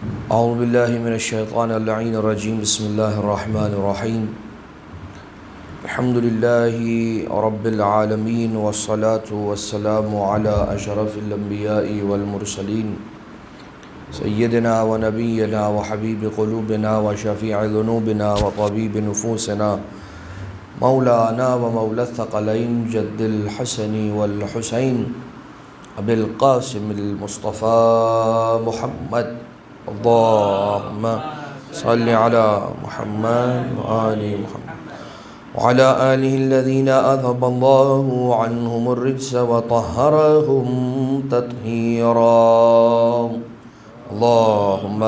اعوذ باللہ من الشیطان اللعین الرجیم بسم اللہ الرحمن الرحیم الحمد للہ رب العالمین والصلاة والسلام علی اشرف الانبیاء والمرسلین سیدنا و نبینا و حبیب قلوبنا و شفیع ذنوبنا و طبیب نفوسنا مولانا و مولا الثقلین جد الحسن والحسین ابی القاسم المصطفى محمد اللهم صل على محمد وآل محمد وعلى آله الذين أذهب الله عنهم الرجس وطهرهم تطهيرا اللهم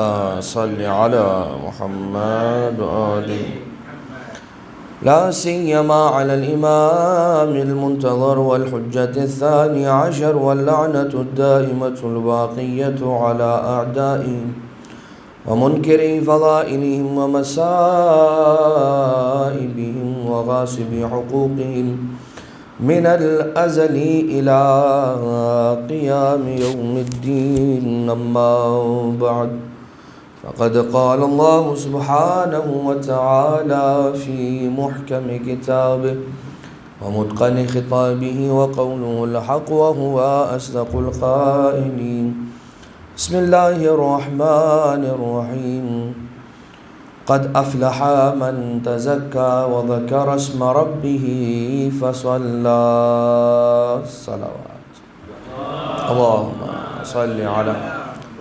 صل على محمد وآل لا سيما على الإمام المنتظر والحجة الثاني عشر واللعنة الدائمة الباقية على أعدائهم ومنكري فضائلهم ومسائبهم وغاصب حقوقهم من الأزل إلى قيام يوم الدين أما بعد فقد قال الله سبحانه وتعالى في محكم كتابه ومتقن خطابه وقوله الحق وهو أصدق القائلين بسم الله الرحمن الرحيم قد أفلح من تزكى وذكر اسم ربه فصلى الصلوات اللهم صل على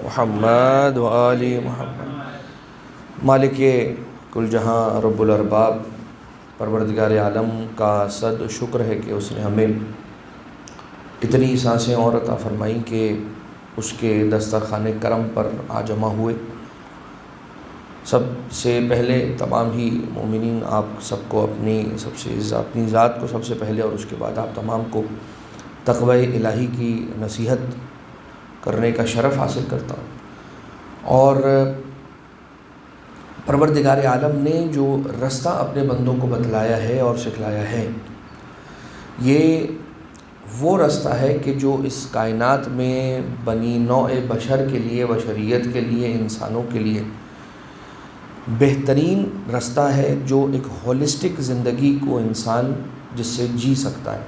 محمد وآل محمد۔ مالک کل جہاں رب الارباب پروردگار عالم کا صد شکر ہے کہ اس نے ہمیں اتنی سانسیں اور عطا فرمائی کہ اس کے دسترخوان کرم پر آ جمع ہوئے۔ سب سے پہلے تمام ہی مومنین آپ سب کو اپنی ذات کو سب سے پہلے اور اس کے بعد آپ تمام کو تقوی الہی کی نصیحت کرنے کا شرف حاصل کرتا ہوں۔ اور پروردگار عالم نے جو رستہ اپنے بندوں کو بتلایا ہے اور سکھلایا ہے، یہ وہ رستہ ہے کہ جو اس کائنات میں بنی نوع بشر کے لیے، بشریت کے لیے، انسانوں کے لیے بہترین رستہ ہے، جو ایک ہولسٹک زندگی کو انسان جس سے جی سکتا ہے۔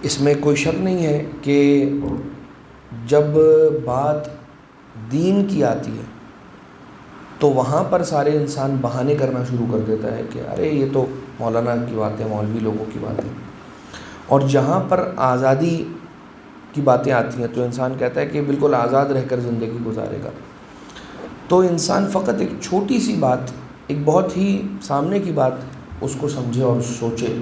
اس میں کوئی شک نہیں ہے کہ جب بات دین کی آتی ہے تو وہاں پر سارے انسان بہانے کرنا شروع کر دیتا ہے کہ ارے یہ تو مولانا کی باتیں، مولوی لوگوں کی باتیں۔ اور جہاں پر آزادی کی باتیں آتی ہیں تو انسان کہتا ہے کہ بالکل آزاد رہ کر زندگی گزارے گا۔ تو انسان فقط ایک چھوٹی سی بات، ایک بہت ہی سامنے کی بات اس کو سمجھے اور سوچے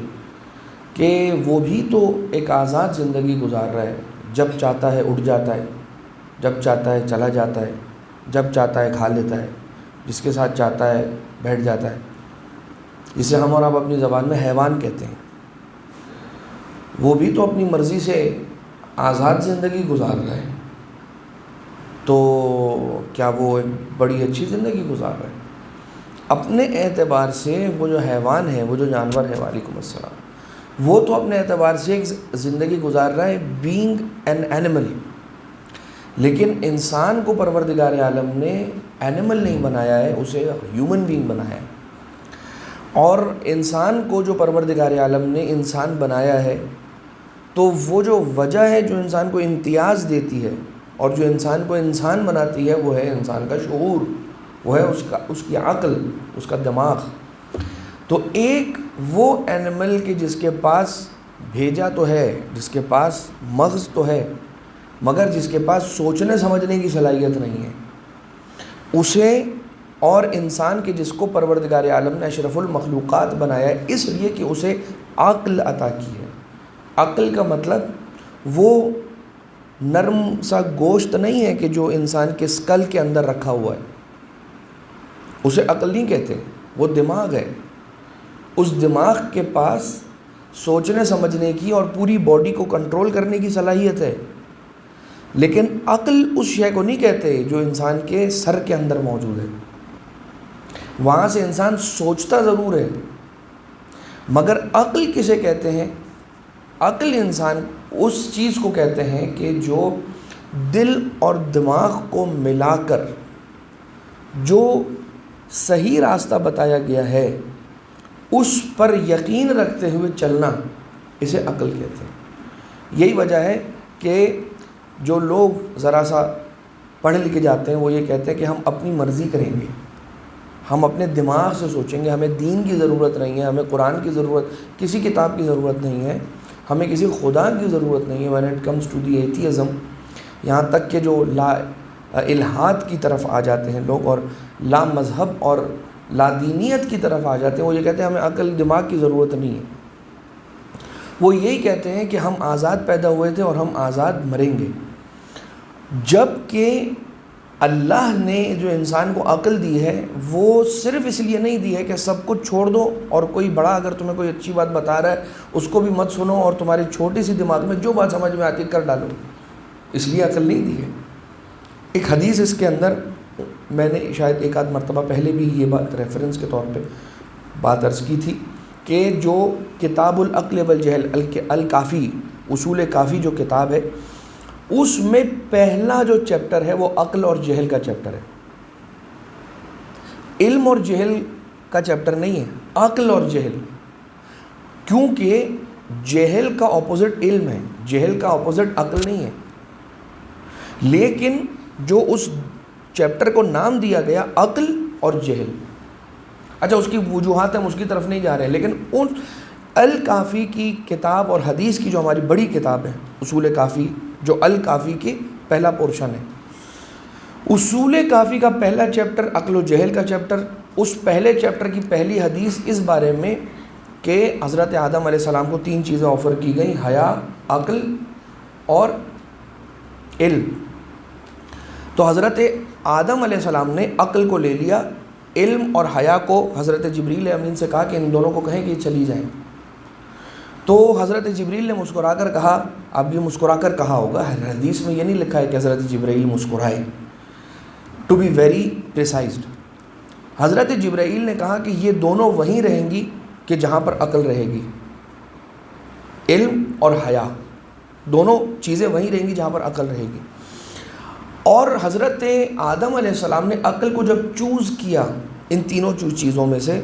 کہ وہ بھی تو ایک آزاد زندگی گزار رہا ہے۔ جب چاہتا ہے اٹھ جاتا ہے، جب چاہتا ہے چلا جاتا ہے، جب چاہتا ہے کھا لیتا ہے، جس کے ساتھ چاہتا ہے بیٹھ جاتا ہے، جسے ہم اور آپ اپنی زبان میں حیوان کہتے ہیں۔ وہ بھی تو اپنی مرضی سے آزاد زندگی گزار رہا ہے، تو کیا وہ ایک بڑی اچھی زندگی گزار رہا ہے؟ اپنے اعتبار سے وہ جو حیوان ہے، وہ جو جانور ہے، وعلیکم السلام، وہ تو اپنے اعتبار سے ایک زندگی گزار رہا ہے بینگ این اینیمل۔ لیکن انسان کو پروردگار عالم نے اینیمل نہیں بنایا ہے، اسے ہیومن بینگ بنایا ہے۔ اور انسان کو جو پروردگار عالم نے انسان بنایا ہے، تو وہ جو وجہ ہے جو انسان کو امتیاز دیتی ہے اور جو انسان کو انسان بناتی ہے، وہ ہے انسان کا شعور، وہ ہے اس کی عقل، اس کا دماغ۔ تو ایک وہ اینیمل کہ جس کے پاس بھیجا تو ہے، جس کے پاس مغز تو ہے، مگر جس کے پاس سوچنے سمجھنے کی صلاحیت نہیں ہے، اسے اور انسان کے جس کو پروردگار عالم نے اشرف المخلوقات بنایا ہے اس لیے کہ اسے عقل عطا کی ہے۔ عقل کا مطلب وہ نرم سا گوشت نہیں ہے کہ جو انسان کے اسکل کے اندر رکھا ہوا ہے، اسے عقل نہیں کہتے، وہ دماغ ہے۔ اس دماغ کے پاس سوچنے سمجھنے کی اور پوری باڈی کو کنٹرول کرنے کی صلاحیت ہے، لیکن عقل اس شے کو نہیں کہتے جو انسان کے سر کے اندر موجود ہے۔ وہاں سے انسان سوچتا ضرور ہے، مگر عقل کسے کہتے ہیں؟ عقل انسان اس چیز کو کہتے ہیں کہ جو دل اور دماغ کو ملا کر جو صحیح راستہ بتایا گیا ہے اس پر یقین رکھتے ہوئے چلنا، اسے عقل کہتے ہیں۔ یہی وجہ ہے کہ جو لوگ ذرا سا پڑھے لکھے جاتے ہیں وہ یہ کہتے ہیں کہ ہم اپنی مرضی کریں گے، ہم اپنے دماغ سے سوچیں گے، ہمیں دین کی ضرورت نہیں ہے، ہمیں قرآن کی ضرورت، کسی کتاب کی ضرورت نہیں ہے، ہمیں کسی خدا کی ضرورت نہیں ہے۔ when it comes to the atheism، یہاں تک کہ جو لا الحاد کی طرف آ جاتے ہیں لوگ اور لا مذہب اور لا دینیت کی طرف آ جاتے ہیں، وہ یہ کہتے ہیں ہمیں عقل دماغ کی ضرورت نہیں ہے۔ وہ یہی کہتے ہیں کہ ہم آزاد پیدا ہوئے تھے اور ہم آزاد مریں گے، جب کہ اللہ نے جو انسان کو عقل دی ہے وہ صرف اس لیے نہیں دی ہے کہ سب کچھ چھوڑ دو اور کوئی بڑا اگر تمہیں کوئی اچھی بات بتا رہا ہے اس کو بھی مت سنو اور تمہاری چھوٹی سی دماغ میں جو بات سمجھ میں آتی ہے کر ڈالو، اس لیے عقل نہیں دی ہے۔ ایک حدیث اس کے اندر میں نے شاید ایک آدھ مرتبہ پہلے بھی یہ بات ریفرنس کے طور پہ بات عرض کی تھی کہ جو کتاب العقل والجہل الکافی، اصول کافی جو کتاب ہے، اس میں پہلا جو چیپٹر ہے وہ عقل اور جہل کا چیپٹر ہے، علم اور جہل کا چیپٹر نہیں ہے، عقل اور جہل، کیونکہ جہل کا اپوزٹ علم ہے، جہل کا اپوزٹ عقل نہیں ہے۔ لیکن جو اس چیپٹر کو نام دیا گیا عقل اور جہل، اچھا اس کی وجوہات ہم اس کی طرف نہیں جا رہے ہیں، لیکن ان الکافی کی کتاب اور حدیث کی جو ہماری بڑی کتاب ہے اصول کافی، جو الکافی کی پہلا پورشن ہے، اصول کافی کا پہلا چیپٹر عقل و جہل کا چیپٹر، اس پہلے چیپٹر کی پہلی حدیث اس بارے میں کہ حضرت آدم علیہ السلام کو 3 چیزیں آفر کی گئیں، حیا، عقل اور علم۔ تو حضرت آدم علیہ السلام نے عقل کو لے لیا، علم اور حیا کو حضرت جبریل امین سے کہا کہ ان دونوں کو کہیں کہ یہ چلی جائیں۔ تو حضرت جبریل نے مسکرا کر کہا، اب یہ مسکرا کر کہا ہوگا، حدیث میں یہ نہیں لکھا ہے کہ حضرت جبریل مسکرائے، ٹو بی ویری پریسائزڈ، حضرت جبرائیل نے کہا کہ یہ دونوں وہیں رہیں گی کہ جہاں پر عقل رہے گی، علم اور حیا دونوں چیزیں وہیں رہیں گی جہاں پر عقل رہے گی۔ اور حضرت آدم علیہ السلام نے عقل کو جب چوز کیا ان تینوں چیزوں میں سے،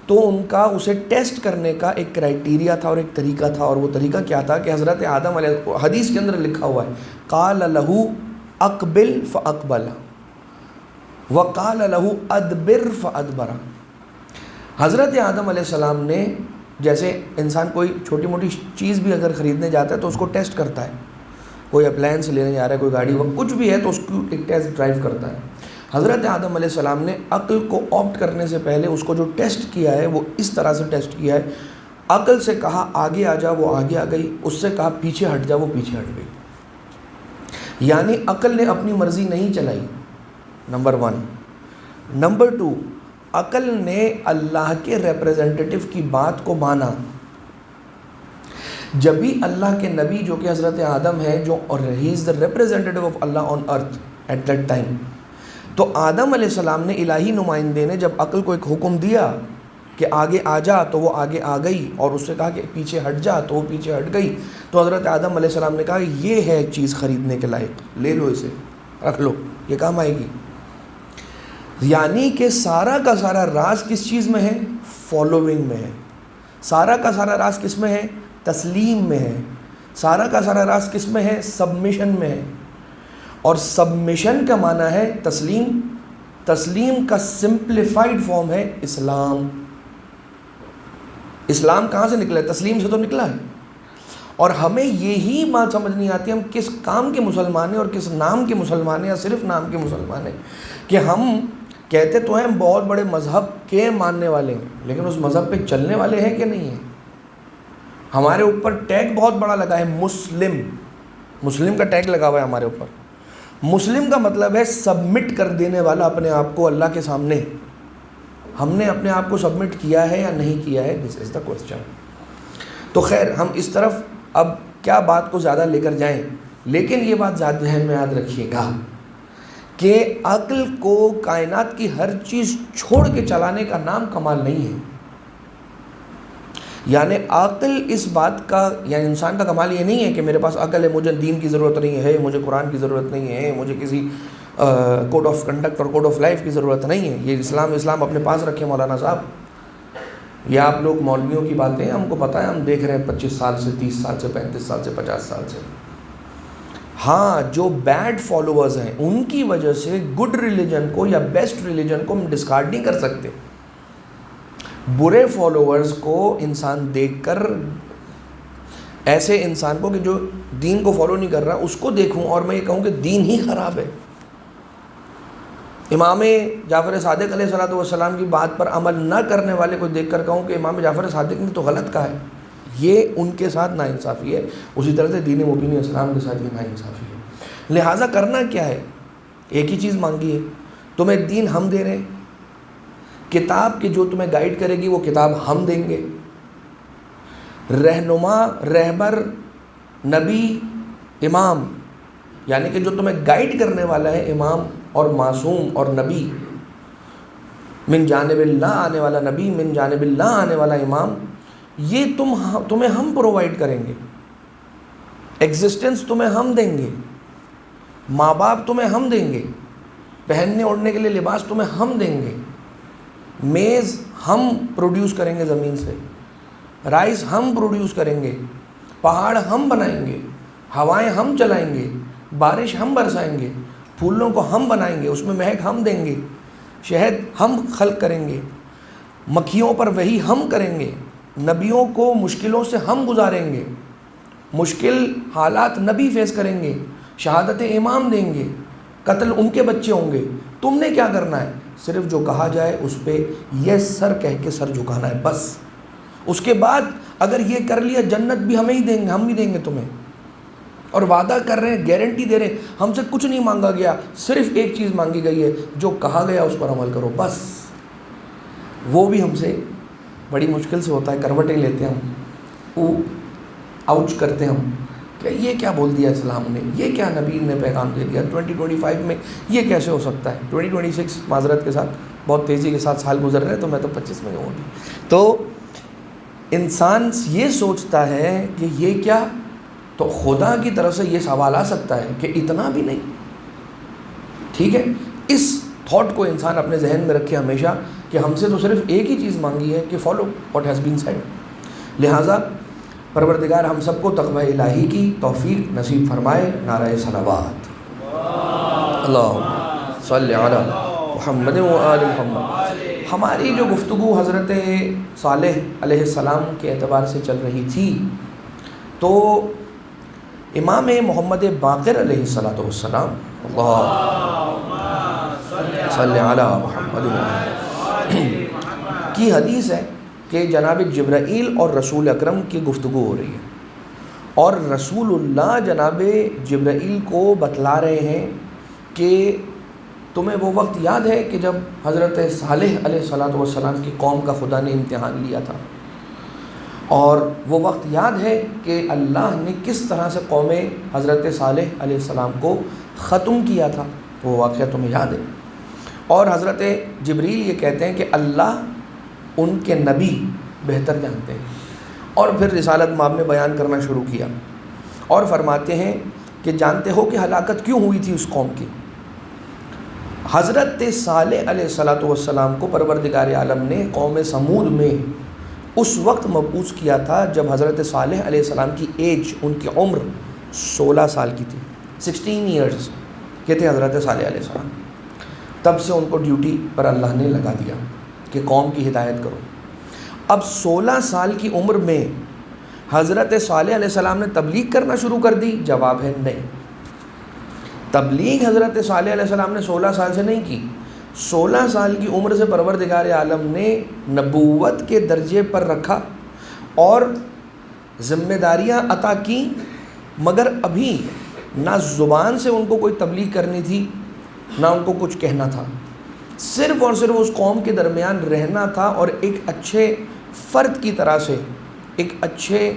تو ان کا اسے ٹیسٹ کرنے کا ایک کرائٹیریا تھا اور ایک طریقہ تھا، اور وہ طریقہ کیا تھا کہ حضرت آدم علیہ، حدیث کے اندر لکھا ہوا ہے، قال لہ اقبل فاقبل وقال لہ ادبر فادبر۔ حضرت آدم علیہ السلام نے، جیسے انسان کوئی چھوٹی موٹی چیز بھی اگر خریدنے جاتا ہے تو اس کو ٹیسٹ کرتا ہے، کوئی اپلائنس لینے جا رہا ہے، کوئی گاڑی کچھ بھی ہے تو اس کو ایک ٹیسٹ ڈرائیو کرتا ہے۔ حضرت آدم علیہ السلام نے عقل کو آپٹ کرنے سے پہلے اس کو جو ٹیسٹ کیا ہے وہ اس طرح سے ٹیسٹ کیا ہے، عقل سے کہا آگے آ جا، وہ آگے آ گئی، اس سے کہا پیچھے ہٹ جا، وہ پیچھے ہٹ گئی۔ یعنی عقل نے اپنی مرضی نہیں چلائی، نمبر 1۔ نمبر 2، عقل نے اللہ کے ریپریزنٹیٹیو کی بات کو مانا۔ جب بھی اللہ کے نبی جو کہ حضرت آدم ہے، جو he is the representative of اللہ on earth at that time, تو آدم علیہ السلام نے، الہی نمائندے نے جب عقل کو ایک حکم دیا کہ آگے آ جا تو وہ آگے آ گئی، اور اس سے کہا کہ پیچھے ہٹ جا تو وہ پیچھے ہٹ گئی، تو حضرت آدم علیہ السلام نے کہا یہ ہے چیز خریدنے کے لائق، لے لو اسے، رکھ لو، یہ کام آئے گی۔ یعنی کہ سارا کا سارا راز کس چیز میں ہے؟ فالوئنگ میں ہے۔ سارا کا سارا راز کس میں ہے؟ تسلیم میں ہے۔ سارا کا سارا راز کس میں ہے؟ سبمیشن میں ہے۔ اور سبمیشن کا معنی ہے تسلیم، تسلیم کا سمپلیفائڈ فارم ہے اسلام۔ اسلام کہاں سے نکلا ہے؟ تسلیم سے تو نکلا ہے۔ اور ہمیں یہی بات سمجھ نہیں آتی ہم کس کام کے مسلمان ہیں اور کس نام کے مسلمان ہیں، یا صرف نام کے مسلمان ہیں، کہ ہم کہتے تو ہیں بہت بڑے مذہب کے ماننے والے ہیں، لیکن اس مذہب پہ چلنے والے ہیں کہ نہیں ہیں؟ ہمارے اوپر ٹیگ بہت بڑا لگا ہے، مسلم، مسلم کا ٹیگ لگا ہوا ہے ہمارے اوپر۔ مسلم کا مطلب ہے سبمٹ کر دینے والا اپنے آپ کو اللہ کے سامنے۔ ہم نے اپنے آپ کو سبمٹ کیا ہے یا نہیں کیا ہے؟ دس از دا کوسچن۔ تو خیر، ہم اس طرف اب کیا بات کو زیادہ لے کر جائیں، لیکن یہ بات ذہن میں یاد رکھیے گا کہ عقل کو کائنات کی ہر چیز چھوڑ کے چلانے کا نام کمال نہیں ہے۔ یعنی عقل اس بات کا، یعنی انسان کا کمال یہ نہیں ہے کہ میرے پاس عقل ہے، مجھے دین کی ضرورت نہیں ہے، مجھے قرآن کی ضرورت نہیں ہے، مجھے کسی کوڈ آف کنڈکٹ اور کوڈ آف لائف کی ضرورت نہیں ہے، یہ اسلام اپنے پاس رکھے مولانا صاحب۔ یا آپ لوگ مولویوں کی باتیں ہم کو پتہ ہے، ہم دیکھ رہے ہیں 25 سال سے، 30 سال سے، 35 سال سے، 50 سال سے۔ ہاں، جو بیڈ فالوورز ہیں ان کی وجہ سے گڈ ریلیجن کو یا بیسٹ ریلیجن کو ہم ڈسکارڈ نہیں کر سکتے۔ برے فالوورز کو انسان دیکھ کر، ایسے انسان کو کہ جو دین کو فالو نہیں کر رہا، اس کو دیکھوں اور میں یہ کہوں کہ دین ہی خراب ہے۔ امام جعفر صادق علیہ السلام کی بات پر عمل نہ کرنے والے کو دیکھ کر کہوں کہ امام جعفر صادق نے تو غلط کہا ہے، یہ ان کے ساتھ ناانصافی ہے۔ اسی طرح سے دین مبین اسلام کے ساتھ یہ ناانصافی ہے۔ لہٰذا کرنا کیا ہے؟ ایک ہی چیز مانگی ہے، تمہیں دین ہم دے رہے ہیں، کتاب کی جو تمہیں گائیڈ کرے گی وہ کتاب ہم دیں گے، رہنما، رہبر، نبی، امام، یعنی کہ جو تمہیں گائیڈ کرنے والا ہے، امام اور معصوم اور نبی، من جانب اللہ آنے والا نبی، من جانب اللہ آنے والا امام، یہ تمہیں ہم پرووائڈ کریں گے، ایگزسٹنس تمہیں ہم دیں گے، ماں باپ تمہیں ہم دیں گے، پہننے اوڑھنے کے لیے لباس تمہیں ہم دیں گے، میز ہم پروڈیوس کریں گے زمین سے، رائس ہم پروڈیوس کریں گے، پہاڑ ہم بنائیں گے، ہوائیں ہم چلائیں گے، بارش ہم برسائیں گے، پھولوں کو ہم بنائیں گے، اس میں مہک ہم دیں گے، شہد ہم خلق کریں گے، مکھیوں پر وحی ہم کریں گے، نبیوں کو مشکلوں سے ہم گزاریں گے، مشکل حالات نبی فیس کریں گے، شہادت امام دیں گے، قتل ان کے بچے ہوں گے۔ تم نے کیا کرنا ہے؟ صرف جو کہا جائے اس پہ یس سر کہہ کے سر جھکانا ہے، بس۔ اس کے بعد اگر یہ کر لیا، جنت بھی ہمیں ہی دیں گے، ہم بھی دیں گے تمہیں، اور وعدہ کر رہے ہیں، گارنٹی دے رہے ہیں، ہم سے کچھ نہیں مانگا گیا، صرف ایک چیز مانگی گئی ہے، جو کہا گیا اس پر عمل کرو، بس۔ وہ بھی ہم سے بڑی مشکل سے ہوتا ہے، کروٹیں لیتے ہیں ہم، آؤچ کرتے ہیں ہم کہ یہ کیا بول دیا اسلام نے، یہ کیا نبی نے پیغام دے دیا 2025 میں، یہ کیسے ہو سکتا ہے؟ 2026 معذرت کے ساتھ بہت تیزی کے ساتھ سال گزر رہے ہیں، تو میں تو 25 میں ہوں ابھی۔ تو انسان یہ سوچتا ہے کہ یہ کیا، تو خدا کی طرف سے یہ سوال آ سکتا ہے کہ اتنا بھی نہیں، ٹھیک ہے؟ اس تھاٹ کو انسان اپنے ذہن میں رکھے ہمیشہ کہ ہم سے تو صرف ایک ہی چیز مانگی ہے کہ follow what has been said. لہٰذا پروردگار ہم سب کو تقوی الہی کی توفیق نصیب فرمائے۔ نعرہ صلوات، اللہم صلی علی محمد و آل محمد۔ ہماری جو گفتگو حضرت صالح علیہ السلام کے اعتبار سے چل رہی تھی، تو امام محمد باقر علیہ السلام، اللہم صلی علی محمد کی حدیث ہے کہ جناب جبرائیل اور رسول اکرم کی گفتگو ہو رہی ہے، اور رسول اللہ جناب جبرائیل کو بتلا رہے ہیں کہ تمہیں وہ وقت یاد ہے کہ جب حضرت صالح علیہ السلام کی قوم کا خدا نے امتحان لیا تھا، اور وہ وقت یاد ہے کہ اللہ نے کس طرح سے قوم حضرت صالح علیہ السلام کو ختم کیا تھا، وہ واقعہ تمہیں یاد ہے؟ اور حضرت جبریل یہ کہتے ہیں کہ اللہ ان کے نبی بہتر جانتے ہیں، اور پھر رسالت مآب میں بیان کرنا شروع کیا، اور فرماتے ہیں کہ جانتے ہو کہ ہلاکت کیوں ہوئی تھی اس قوم کی؟ حضرت صالح علیہ السلام کو پروردگار عالم نے قوم سمود میں اس وقت مبعوث کیا تھا جب حضرت صالح علیہ السلام کی ایج، ان کی عمر 16 سال کی تھی، 16 ایئرز کے تھے حضرت صالح علیہ السلام۔ تب سے ان کو ڈیوٹی پر اللہ نے لگا دیا کہ قوم کی ہدایت کرو۔ اب 16 سال کی عمر میں حضرت صالح علیہ السلام نے تبلیغ کرنا شروع کر دی؟ جواب ہے نہیں۔ تبلیغ حضرت صالح علیہ السلام نے 16 سال سے نہیں کی، 16 سال کی عمر سے پروردگار عالم نے نبوت کے درجے پر رکھا اور ذمہ داریاں عطا کی، مگر ابھی نہ زبان سے ان کو کوئی تبلیغ کرنی تھی، نہ ان کو کچھ کہنا تھا، صرف اور صرف اس قوم کے درمیان رہنا تھا، اور ایک اچھے فرد کی طرح سے، ایک اچھے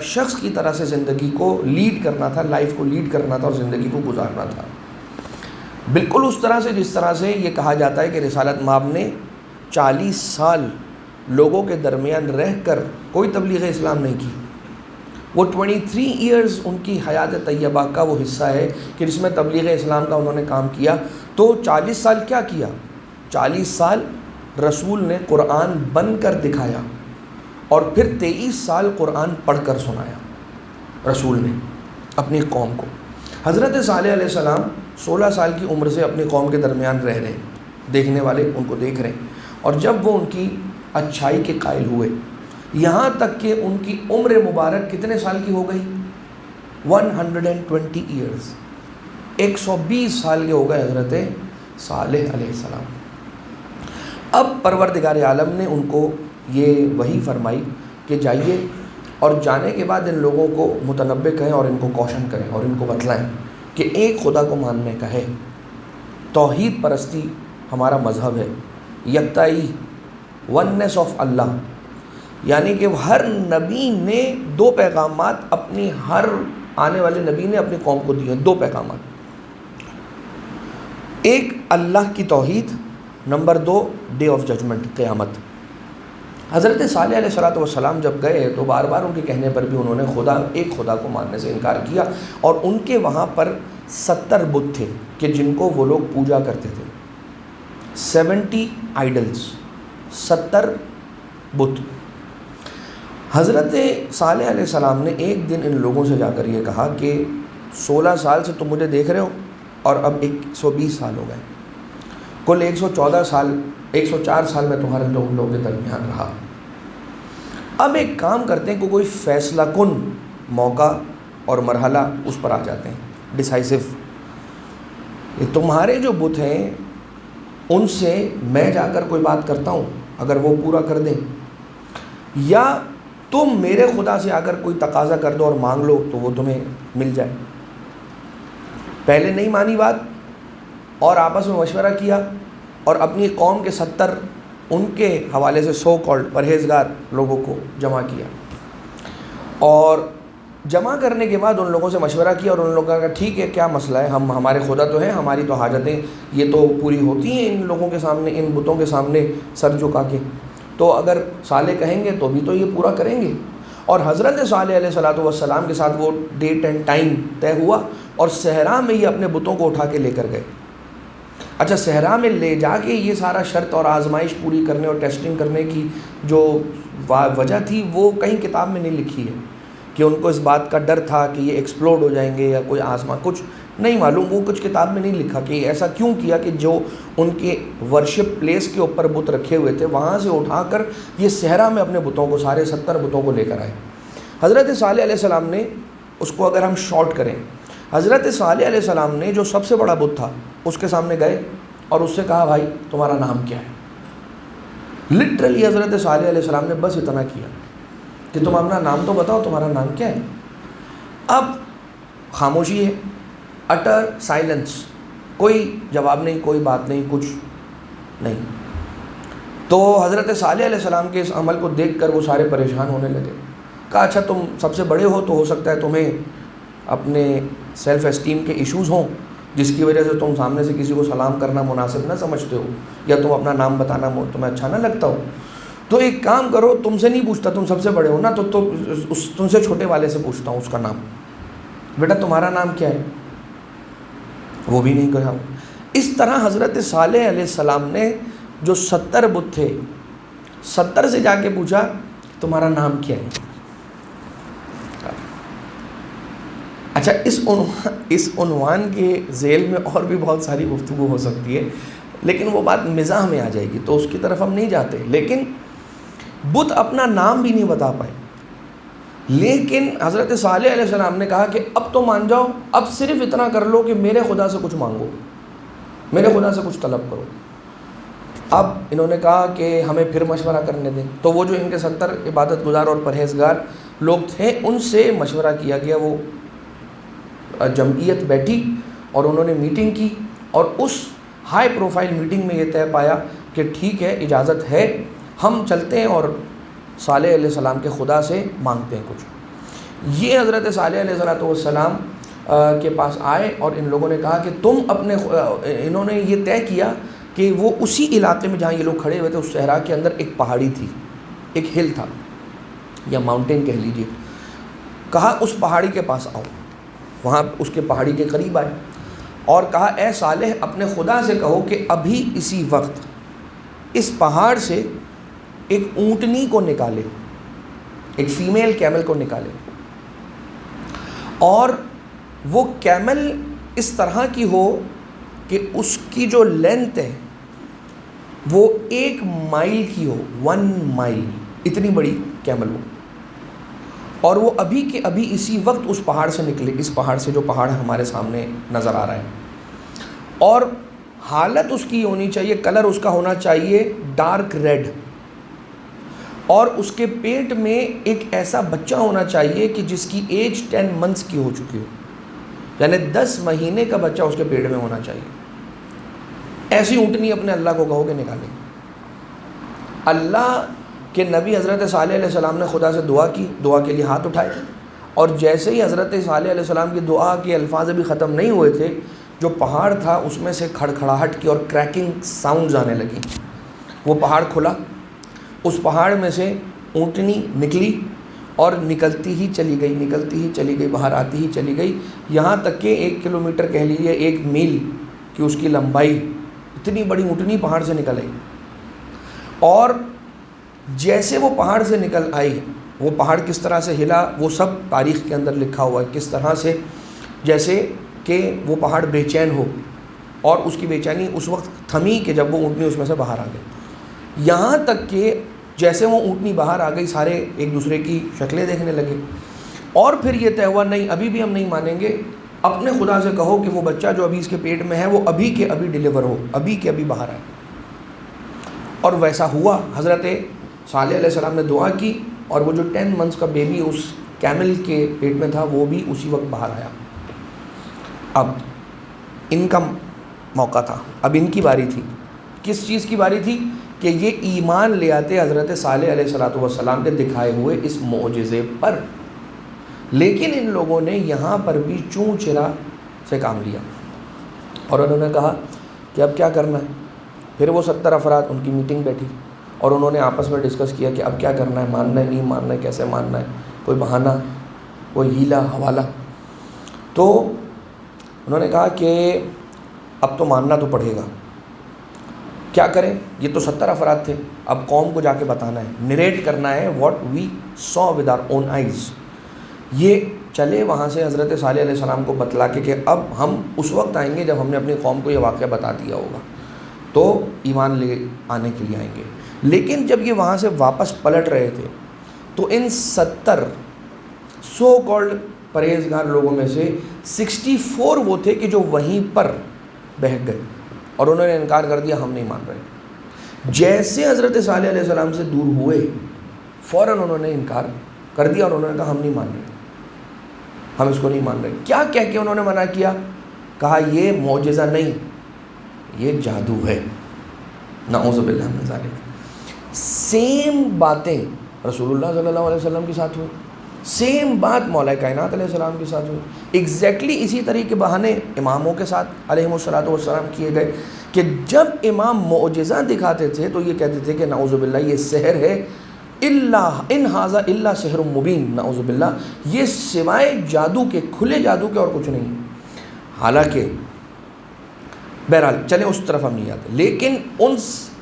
شخص کی طرح سے زندگی کو لیڈ کرنا تھا، لائف کو لیڈ کرنا تھا اور زندگی کو گزارنا تھا، بالکل اس طرح سے جس طرح سے یہ کہا جاتا ہے کہ رسالت مآب نے 40 سال لوگوں کے درمیان رہ کر کوئی تبلیغ اسلام نہیں کی. وہ 23 ایئرز ان کی حیات طیبہ کا وہ حصہ ہے کہ جس میں تبلیغ اسلام کا انہوں نے کام کیا. تو 40 سال کیا کیا؟ 40 سال رسول نے قرآن بن کر دکھایا اور پھر 23 سال قرآن پڑھ کر سنایا رسول نے اپنی قوم کو. حضرت صالح علیہ السلام 16 سال کی عمر سے اپنی قوم کے درمیان رہ رہے ہیں, دیکھنے والے ان کو دیکھ رہے ہیں, اور جب وہ ان کی اچھائی کے قائل ہوئے, یہاں تک کہ ان کی عمر مبارک کتنے سال کی ہو گئی؟ 120 ایئرز, 120 سال کے ہو گئے حضرت صالح علیہ السلام. اب پروردگار عالم نے ان کو یہ وحی فرمائی کہ جائیے اور جانے کے بعد ان لوگوں کو متنبع کہیں اور ان کو کوشن کریں اور ان کو بتلائیں کہ ایک خدا کو ماننے کا ہے, توحید پرستی ہمارا مذہب ہے, یکتائی, وننس آف اللہ. یعنی کہ ہر نبی نے 2 پیغامات اپنی ہر آنے والے نبی نے اپنی قوم کو دیے, 2 پیغامات. ایک اللہ کی توحید, نمبر 2 ڈے آف ججمنٹ, قیامت. حضرت صالح علیہ السلام جب گئے تو بار بار ان کے کہنے پر بھی انہوں نے ایک خدا کو ماننے سے انکار کیا, اور ان کے وہاں پر 70 بت تھے کہ جن کو وہ لوگ پوجا کرتے تھے. 70 آئیڈلز, 70 بت. حضرت صالح علیہ السلام نے ایک دن ان لوگوں سے جا کر یہ کہا کہ 16 سال سے تم مجھے دیکھ رہے ہو اور اب 120 سال ہو گئے, کل 104 سال میں تمہارے لوگوں کے درمیان رہا. اب ایک کام کرتے ہیں کہ کوئی فیصلہ کن موقع اور مرحلہ اس پر آ جاتے ہیں, ڈیسائسو. یہ تمہارے جو بت ہیں ان سے میں جا کر کوئی بات کرتا ہوں, اگر وہ پورا کر دیں, یا تم میرے خدا سے آ کر کوئی تقاضا کر دو اور مانگ لو تو وہ تمہیں مل جائے. پہلے نہیں مانی بات اور آپس میں مشورہ کیا اور اپنی قوم کے 70 ان کے حوالے سے سو کالڈ پرہیزگار لوگوں کو جمع کیا, اور جمع کرنے کے بعد ان لوگوں سے مشورہ کیا اور ان لوگوں کا کہا ٹھیک ہے, کیا مسئلہ ہے, ہمارے خدا تو ہیں, ہماری تو حاجتیں یہ تو پوری ہوتی ہیں ان لوگوں کے سامنے, ان بتوں کے سامنے سر جھکا کے, تو اگر صالح کہیں گے تو بھی تو یہ پورا کریں گے. اور حضرت صالح علیہ السلام کے ساتھ وہ ڈیٹ اینڈ ٹائم طے ہوا اور صحرا میں یہ اپنے بتوں کو اٹھا کے لے کر گئے. اچھا, صحرا میں لے جا کے یہ سارا شرط اور آزمائش پوری کرنے اور ٹیسٹنگ کرنے کی جو وجہ تھی وہ کہیں کتاب میں نہیں لکھی ہے کہ ان کو اس بات کا ڈر تھا کہ یہ ایکسپلوڈ ہو جائیں گے یا کوئی کچھ نہیں معلوم, وہ کچھ کتاب میں نہیں لکھا کہ ایسا کیوں کیا کہ جو ان کے ورشپ پلیس کے اوپر بت رکھے ہوئے تھے وہاں سے اٹھا کر یہ صحرا میں اپنے بتوں کو, سارے 70 بتوں کو لے کر آئے. حضرت صالح علیہ السلام نے اس کو اگر ہم شارٹ کریں, حضرت صالح علیہ السلام نے جو سب سے بڑا بت تھا اس کے سامنے گئے اور اس سے کہا بھائی تمہارا نام کیا ہے. لٹرلی حضرت صالح علیہ السلام نے بس اتنا کیا کہ تم اپنا نام تو بتاؤ, تمہارا نام کیا ہے. اب خاموشی ہے, اٹر سائلنس, کوئی جواب نہیں, کوئی بات نہیں, کچھ نہیں. تو حضرت صالح علیہ السلام کے اس عمل کو دیکھ کر وہ سارے پریشان ہونے لگے. کہا اچھا تم سب سے بڑے ہو تو ہو سکتا ہے تمہیں اپنے سیلف اسٹیم کے ایشوز ہوں جس کی وجہ سے تم سامنے سے کسی کو سلام کرنا مناسب نہ سمجھتے ہو, یا تم اپنا نام بتانا تمہیں اچھا نہ لگتا ہو. تو ایک کام کرو, تم سے نہیں پوچھتا, تم سب سے بڑے ہو نا, تو تم سے چھوٹے والے سے پوچھتا ہوں اس کا نام. بیٹا تمہارا نام کیا ہے؟ وہ بھی نہیں کہا. اس طرح حضرت صالح علیہ السلام نے جو 70 بت تھے 70 سے جا کے پوچھا تمہارا نام کیا ہے. اچھا, اس عنوان کے ذیل میں اور بھی بہت ساری گفتگو ہو سکتی ہے, لیکن وہ بات مزاح میں آ جائے گی تو اس کی طرف ہم نہیں جاتے. لیکن بت اپنا نام بھی نہیں بتا پائے, لیکن حضرت صالح علیہ السلام نے کہا کہ اب تو مان جاؤ, اب صرف اتنا کر لو کہ میرے خدا سے کچھ مانگو, میرے خدا سے کچھ طلب کرو. اب انہوں نے کہا کہ ہمیں پھر مشورہ کرنے دیں. تو وہ جو ان کے 70 عبادت گزار اور پرہیزگار لوگ تھے ان سے مشورہ کیا گیا. وہ جمعیت بیٹھی اور انہوں نے میٹنگ کی, اور اس ہائی پروفائل میٹنگ میں یہ طے پایا کہ ٹھیک ہے, اجازت ہے, ہم چلتے ہیں اور صالح علیہ السلام کے خدا سے مانگتے ہیں کچھ. یہ حضرت صالح علیہ السلام کے پاس آئے اور ان لوگوں نے کہا کہ تم اپنے, انہوں نے یہ طے کیا کہ وہ اسی علاقے میں جہاں یہ لوگ کھڑے ہوئے تھے اس صحرا کے اندر ایک پہاڑی تھی, ایک ہل تھا, یا ماؤنٹین کہہ لیجیے. کہا اس پہاڑی کے پاس آؤ. وہاں اس کے پہاڑی کے قریب آئے اور کہا اے صالح اپنے خدا سے کہو کہ ابھی اسی وقت اس پہاڑ سے ایک اونٹنی کو نکالے, ایک فیمیل کیمل کو نکالے, اور وہ کیمل اس طرح کی ہو کہ اس کی جو لینتھ ہے وہ 1 مائل کی ہو, 1 مائل, اتنی بڑی کیمل ہو, اور وہ ابھی کے ابھی اسی وقت اس پہاڑ سے نکلے, اس پہاڑ سے جو پہاڑ ہمارے سامنے نظر آ رہا ہے. اور حالت اس کی ہونی چاہیے, کلر اس کا ہونا چاہیے ڈارک ریڈ, اور اس کے پیٹ میں ایک ایسا بچہ ہونا چاہیے کہ جس کی ایج 10 منتھس کی ہو چکی ہو, یعنی 10 مہینے کا بچہ اس کے پیٹ میں ہونا چاہیے. ایسی اونٹنی اپنے اللہ کو کہو کہ نکالے. اللہ کہ نبی حضرت صالح علیہ السلام نے خدا سے دعا کی, دعا کے لیے ہاتھ اٹھائے, اور جیسے ہی حضرت صالح علیہ السلام کی دعا کے الفاظ ابھی ختم نہیں ہوئے تھے, جو پہاڑ تھا اس میں سے کھڑکھڑاہٹ کی اور کریکنگ ساؤنڈز آنے لگی. وہ پہاڑ کھلا, اس پہاڑ میں سے اونٹنی نکلی اور نکلتی ہی چلی گئی, نکلتی ہی چلی گئی, باہر آتی ہی چلی گئی, یہاں تک کہ 1 کلومیٹر کہہ لیجیے, 1 میل کی اس کی لمبائی, اتنی بڑی اونٹنی پہاڑ سے نکل آئی. اور جیسے وہ پہاڑ سے نکل آئی, وہ پہاڑ کس طرح سے ہلا وہ سب تاریخ کے اندر لکھا ہوا ہے, کس طرح سے, جیسے کہ وہ پہاڑ بے چین ہو, اور اس کی بے چینی اس وقت تھمی کہ جب وہ اونٹنی اس میں سے باہر آ گئی. یہاں تک کہ جیسے وہ اونٹنی باہر آ گئی, سارے ایک دوسرے کی شکلیں دیکھنے لگے, اور پھر یہ طے ہوا نہیں ابھی بھی ہم نہیں مانیں گے, اپنے خدا سے کہو کہ وہ بچہ جو ابھی اس کے پیٹ میں ہے وہ ابھی کے ابھی ڈیلیور ہو, ابھی کے ابھی باہر آئے. اور ویسا ہوا. حضرت صالح علیہ السلام نے دعا کی, اور وہ جو 10 منتھس کا بیبی اس کیمل کے پیٹ میں تھا وہ بھی اسی وقت باہر آیا. اب ان کا موقع تھا, اب ان کی باری تھی. کس چیز کی باری تھی؟ کہ یہ ایمان لے آتے حضرت صالح علیہ السلام کے دکھائے ہوئے اس معجزے پر. لیکن ان لوگوں نے یہاں پر بھی چوں چرا سے کام لیا, اور انہوں نے کہا کہ اب کیا کرنا ہے. پھر وہ 70 افراد, ان کی میٹنگ بیٹھی, اور انہوں نے آپس میں ڈسکس کیا کہ اب کیا کرنا ہے, ماننا ہے نہیں ماننا ہے, کیسے ماننا ہے, کوئی بہانہ, کوئی ہیلا حوالہ. تو انہوں نے کہا کہ اب تو ماننا تو پڑے گا, کیا کریں. یہ تو 70 افراد تھے, اب قوم کو جا کے بتانا ہے, نریٹ کرنا ہے what we saw with our own eyes. یہ چلے وہاں سے حضرت صالح علیہ السلام کو بتلا کے کہ اب ہم اس وقت آئیں گے جب ہم نے اپنی قوم کو یہ واقعہ بتا دیا ہوگا, تو ایمان لے آنے کے لیے آئیں گے. لیکن جب یہ وہاں سے واپس پلٹ رہے تھے تو ان 70 سو کالڈ پرہیزگار لوگوں میں سے 64 وہ تھے کہ جو وہیں پر بہک گئے, اور انہوں نے انکار کر دیا, ہم نہیں مان رہے. جیسے حضرت صالح علیہ السلام سے دور ہوئے فوراً انہوں نے انکار کر دیا, اور انہوں نے کہا ہم نہیں مان رہے, ہم اس کو نہیں مان رہے. کیا کہہ کے انہوں نے منع کیا؟ کہا یہ معجزہ نہیں, یہ جادو ہے. نعوذ باللہ من ذالک. سیم باتیں رسول اللہ صلی اللہ علیہ وسلم کے ساتھ ہوئی, سیم بات مولا کائنات علیہ السلام کے ساتھ ہوئی. ایگزیکٹلی اسی طرح کے بہانے اماموں کے ساتھ علیہم الصلوۃ والسلام کیے گئے, کہ جب امام معجزہ دکھاتے تھے تو یہ کہتے تھے کہ نعوذ باللہ یہ سحر ہے, ان ھذا الا سحر مبین, نعوذ باللہ یہ سوائے جادو کے, کھلے جادو کے اور کچھ نہیں. حالانکہ بہرحال چلیں اس طرف ہم نہیں آتے. لیکن ان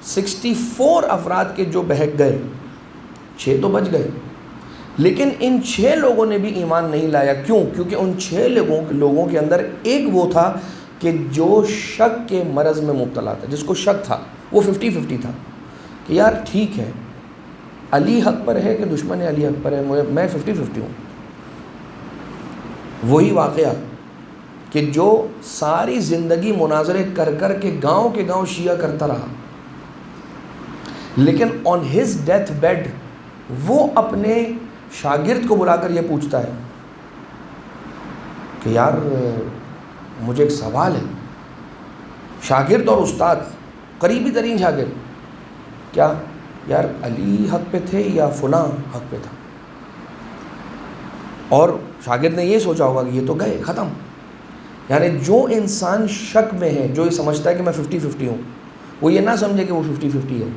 64 افراد کے جو بہک گئے, 6 تو بچ گئے, لیکن ان 6 لوگوں نے بھی ایمان نہیں لایا. کیوں؟ کیونکہ ان 6 لوگوں کے اندر ایک وہ تھا کہ جو شک کے مرض میں مبتلا تھا, جس کو شک تھا, وہ 50-50 تھا کہ یار ٹھیک ہے علی حق پر ہے کہ دشمن علی حق پر ہے, میں 50-50 ہوں. وہی واقعہ کہ جو ساری زندگی مناظرے کر کر کے گاؤں شیعہ کرتا رہا, لیکن آن ہز ڈیتھ بیڈ وہ اپنے شاگرد کو بلا کر یہ پوچھتا ہے کہ یار مجھے ایک سوال ہے. شاگرد اور استاد, قریبی ترین شاگرد, کیا یار علی حق پہ تھے یا فلاں حق پہ تھا؟ اور شاگرد نے یہ سوچا ہوگا کہ یہ تو گئے, ختم. یعنی جو انسان شک میں ہے, جو یہ سمجھتا ہے کہ میں 50-50 ہوں, وہ یہ نہ سمجھے کہ وہ 50-50 ہے,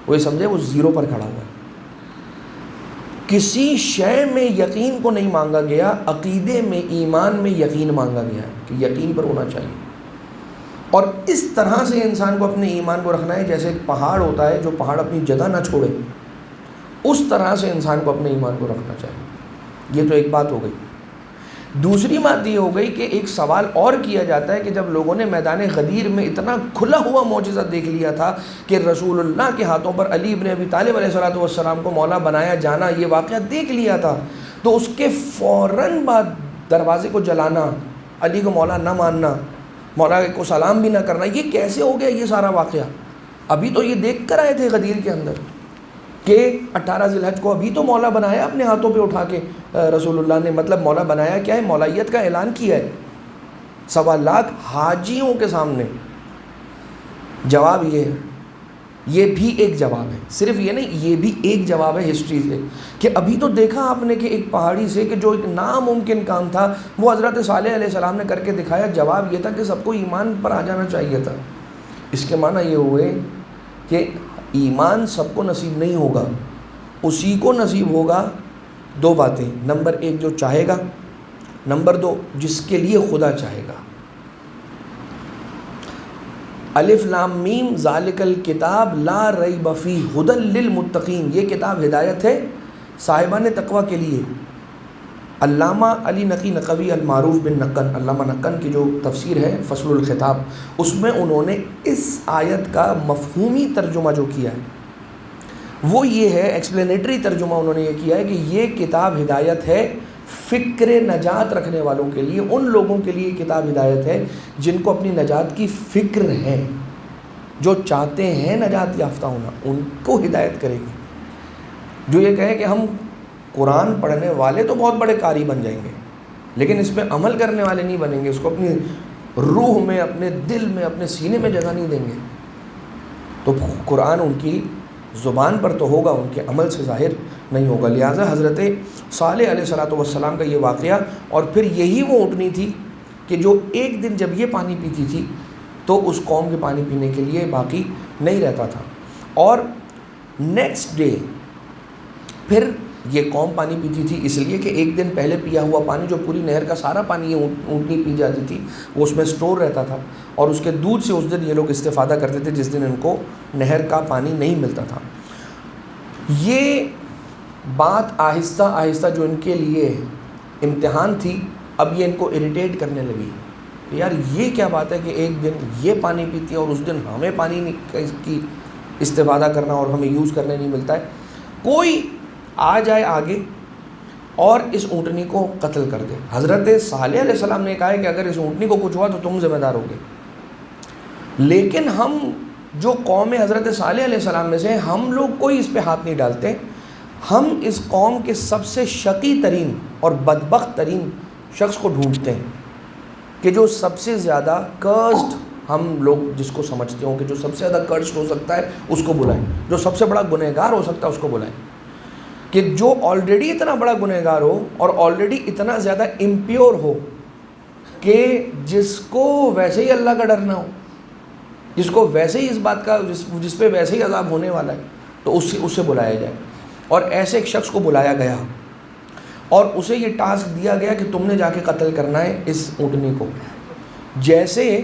وہ یہ سمجھے وہ 0 پر کھڑا ہوا ہے. کسی شے میں یقین کو نہیں مانگا گیا، عقیدے میں، ایمان میں یقین مانگا گیا ہے کہ یقین پر ہونا چاہیے. اور اس طرح سے انسان کو اپنے ایمان کو رکھنا ہے جیسے ایک پہاڑ ہوتا ہے جو پہاڑ اپنی جگہ نہ چھوڑے، اس طرح سے انسان کو اپنے ایمان کو رکھنا چاہیے. یہ تو ایک بات ہو گئی. دوسری بات یہ ہو گئی کہ ایک سوال اور کیا جاتا ہے کہ جب لوگوں نے میدان غدیر میں اتنا کھلا ہوا معجزہ دیکھ لیا تھا کہ رسول اللہ کے ہاتھوں پر علی ابن ابی طالب علیہ السلام کو مولا بنایا جانا، یہ واقعہ دیکھ لیا تھا، تو اس کے فوراً بعد دروازے کو جلانا، علی کو مولا نہ ماننا، مولا کو سلام بھی نہ کرنا، یہ کیسے ہو گیا یہ سارا واقعہ؟ ابھی تو یہ دیکھ کر آئے تھے غدیر کے اندر کہ 18 ذی الحج کو ابھی تو مولا بنایا اپنے ہاتھوں پہ اٹھا کے رسول اللہ نے. مطلب مولا بنایا کیا ہے؟ مولائیت کا اعلان کیا ہے 1.25 لاکھ حاجیوں کے سامنے. جواب یہ ہے، یہ بھی ایک جواب ہے، صرف یہ نہیں، یہ بھی ایک جواب ہے ہسٹری سے کہ ابھی تو دیکھا آپ نے کہ ایک پہاڑی سے کہ جو ایک ناممکن کام تھا وہ حضرت صالح علیہ السلام نے کر کے دکھایا. جواب یہ تھا کہ سب کو ایمان پر آ جانا چاہیے تھا. اس کے معنی یہ ہوئے کہ ایمان سب کو نصیب نہیں ہوگا، اسی کو نصیب ہوگا 2 باتیں. نمبر 1 جو چاہے گا، نمبر 2 جس کے لیے خدا چاہے گا. الف لام میم ذالک الکتاب لا ریب فیہ ھدی للمتقین، یہ کتاب ہدایت ہے صاحبان تقوی کے لیے. علامہ علی نقی نقوی المعروف بن نقن، علامہ نقن کی جو تفسیر ہے فصل الخطاب، اس میں انہوں نے اس آیت کا مفہومی ترجمہ جو کیا ہے وہ یہ ہے، ایکسپلینیٹری ترجمہ انہوں نے یہ کیا ہے کہ یہ کتاب ہدایت ہے فکر نجات رکھنے والوں کے لیے، ان لوگوں کے لیے کتاب ہدایت ہے جن کو اپنی نجات کی فکر ہے، جو چاہتے ہیں نجات یافتہ ہونا، ان کو ہدایت کرے گی. جو یہ کہے کہ ہم قرآن پڑھنے والے تو بہت بڑے قاری بن جائیں گے لیکن اس پہ عمل کرنے والے نہیں بنیں گے، اس کو اپنی روح میں، اپنے دل میں، اپنے سینے میں جگہ نہیں دیں گے، تو قرآن ان کی زبان پر تو ہوگا، ان کے عمل سے ظاہر نہیں ہوگا. لہٰذا حضرت صالح علیہ السلام کا یہ واقعہ، اور پھر یہی وہ اونٹنی تھی کہ جو ایک دن جب یہ پانی پیتی تھی تو اس قوم کے پانی پینے کے لیے باقی نہیں رہتا تھا، اور نیکسٹ ڈے پھر یہ قوم پانی پیتی تھی، اس لیے کہ ایک دن پہلے پیا ہوا پانی، جو پوری نہر کا سارا پانی یہ اونٹنی پی جاتی تھی، وہ اس میں سٹور رہتا تھا، اور اس کے دودھ سے اس دن یہ لوگ استفادہ کرتے تھے جس دن ان کو نہر کا پانی نہیں ملتا تھا. یہ بات آہستہ آہستہ جو ان کے لیے امتحان تھی، اب یہ ان کو اریٹیٹ کرنے لگی. یار یہ کیا بات ہے کہ ایک دن یہ پانی پیتی ہے اور اس دن ہمیں پانی کی استفادہ کرنا اور ہمیں یوز کرنے نہیں ملتا ہے. کوئی آ جائے آگے اور اس اونٹنی کو قتل کر دے. حضرت صالح علیہ السلام نے کہا ہے کہ اگر اس اونٹنی کو کچھ ہوا تو تم ذمہ دار ہوگے، لیکن ہم جو قوم حضرت صالح علیہ السلام میں سے، ہم لوگ کوئی اس پہ ہاتھ نہیں ڈالتے. ہم اس قوم کے سب سے شقی ترین اور بدبخت ترین شخص کو ڈھونڈتے ہیں کہ جو سب سے زیادہ کرسڈ، ہم لوگ جس کو سمجھتے ہوں کہ جو سب سے زیادہ کرسڈ ہو سکتا ہے اس کو بلائیں، جو سب سے بڑا گنہگار ہو سکتا ہے اس کو بلائیں. کہ جو آلریڈی اتنا بڑا گنہگار ہو اور آلریڈی اتنا زیادہ امپیور ہو کہ جس کو ویسے ہی اللہ کا ڈر نہ ہو، جس کو ویسے ہی اس بات کا، جس پہ ویسے ہی عذاب ہونے والا ہے، تو اس سے بلایا جائے. اور ایسے ایک شخص کو بلایا گیا اور اسے یہ ٹاسک دیا گیا کہ تم نے جا کے قتل کرنا ہے اس اونٹنی کو. جیسے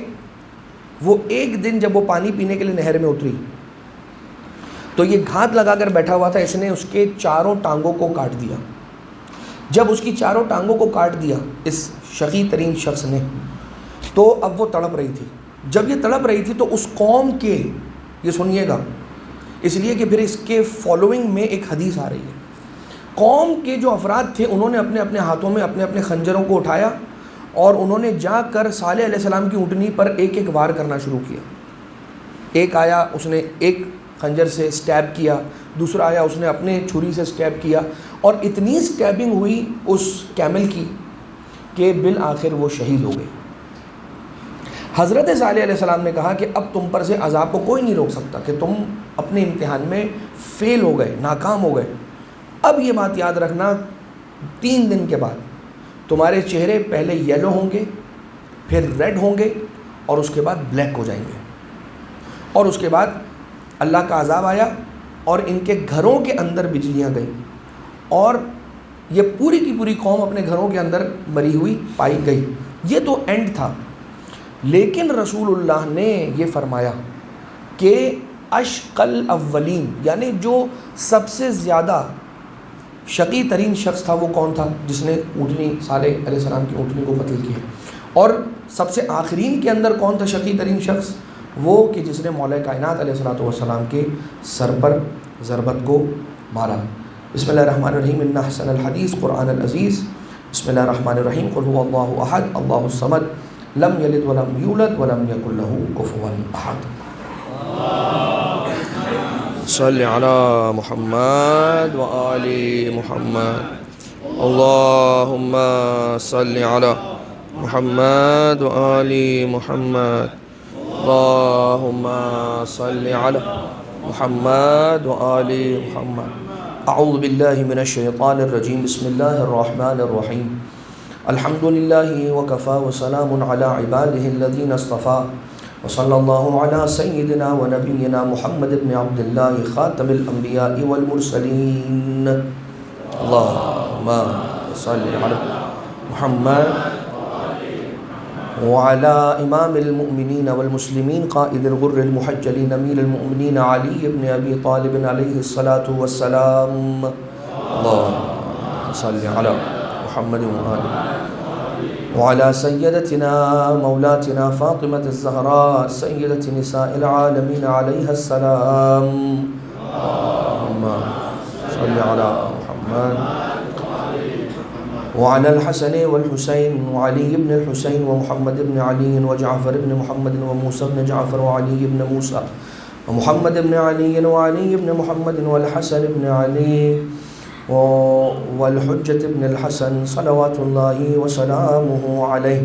وہ ایک دن جب وہ پانی پینے کے لیے نہر میں اتری تو یہ گھات لگا کر بیٹھا ہوا تھا، اس نے اس کے چاروں ٹانگوں کو کاٹ دیا. جب اس کی چاروں ٹانگوں کو کاٹ دیا اس شقی ترین شخص نے، تو اب وہ تڑپ رہی تھی. جب یہ تڑپ رہی تھی تو اس قوم کے، یہ سنیے گا اس لیے کہ پھر اس کے فالوئنگ میں ایک حدیث آ رہی ہے، قوم کے جو افراد تھے انہوں نے اپنے اپنے ہاتھوں میں اپنے اپنے خنجروں کو اٹھایا اور انہوں نے جا کر صالح علیہ السلام کی اونٹنی پر ایک ایک وار کرنا شروع کیا. ایک آیا اس نے ایک خنجر سے سٹیب کیا، دوسرا آیا اس نے اپنے چھری سے سٹیب کیا، اور اتنی سٹیبنگ ہوئی اس کیمل کی کہ بالآخر وہ شہید ہو گئے. حضرت صالح علیہ السلام نے کہا کہ اب تم پر سے عذاب کو کوئی نہیں روک سکتا کہ تم اپنے امتحان میں فیل ہو گئے، ناکام ہو گئے. اب یہ بات یاد رکھنا، 3 دن کے بعد تمہارے چہرے پہلے یلو ہوں گے، پھر ریڈ ہوں گے، اور اس کے بعد بلیک ہو جائیں گے. اور اس کے بعد اللہ کا عذاب آیا اور ان کے گھروں کے اندر بجلیاں گئیں اور یہ پوری کی پوری قوم اپنے گھروں کے اندر مری ہوئی پائی گئی. یہ تو اینڈ تھا. لیکن رسول اللہ نے یہ فرمایا کہ اشقل اولین، یعنی جو سب سے زیادہ شقی ترین شخص تھا وہ کون تھا؟ جس نے اونٹنی، صالح علیہ السلام کی اونٹنی کو قتل کیا. اور سب سے آخرین کے اندر کون تھا شقی ترین شخص؟ وہ کہ جس نے مولا کائنات علیہ السلام کے سر پر ضربت کو مارا. بسم اللہ الرحمن الرحیم، ان احسن الحدیث قرآن العزیز. بسم اللہ الرحمن الرحیم، قل هو اللہ احد اللہ الصمد لم یلد ولم یولد ولم یکن له کفوا احد. صلی علی محمد و آل محمد. اللہم صلی علی محمد و آل محمد. اللہم صلی علی محمد و آل محمد. اعوذ باللہ من الشیطان الرجیم. بسم اللہ الرحمن الرحیم. الحمد للہ وکفا وسلام علی عبادہ الذین اصطفیٰ وصلی اللہ علی سیدنا و نبینا محمد بن عبد اللہ خاتم الانبیاء والمرسلین. اللہم صلی علی محمد وعلى امام المؤمنین والمسلمین قائد الغر المحجلین امیر المؤمنین علی بن ابی طالب علیہ الصلاۃ والسلام. اللہم صلی علی محمد وعلى سیدتنا مولاتنا فاطمة الزہراء سیدۃ نساء العالمین علیہ السلام. اللہم صلی علی محمد وعلى الحسن والحسين وعلي بن الحسين ومحمد بن علي وجعفر بن محمد وموسى بن جعفر وعلي بن موسى ومحمد بن علي وعلي بن محمد والحسن بن علي والحجة بن الحسن صلوات الله وسلامه عليه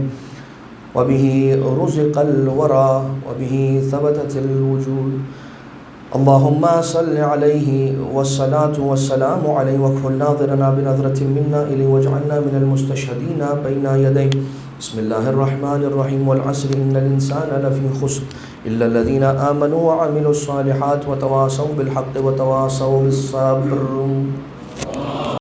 وبه رزق الورى وبه ثبتت الوجود. اللهم صل عليه والصلاة والسلام عليه وكن ناظرنا بنظرة منا إليه واجعلنا من المستشهدين بين يديه. بسم الله الرحمن الرحيم. والعصر إن الإنسان لفي خسر إلا الذين آمنوا وعملوا الصالحات وتواصوا بالحق وتواصوا بالصبر.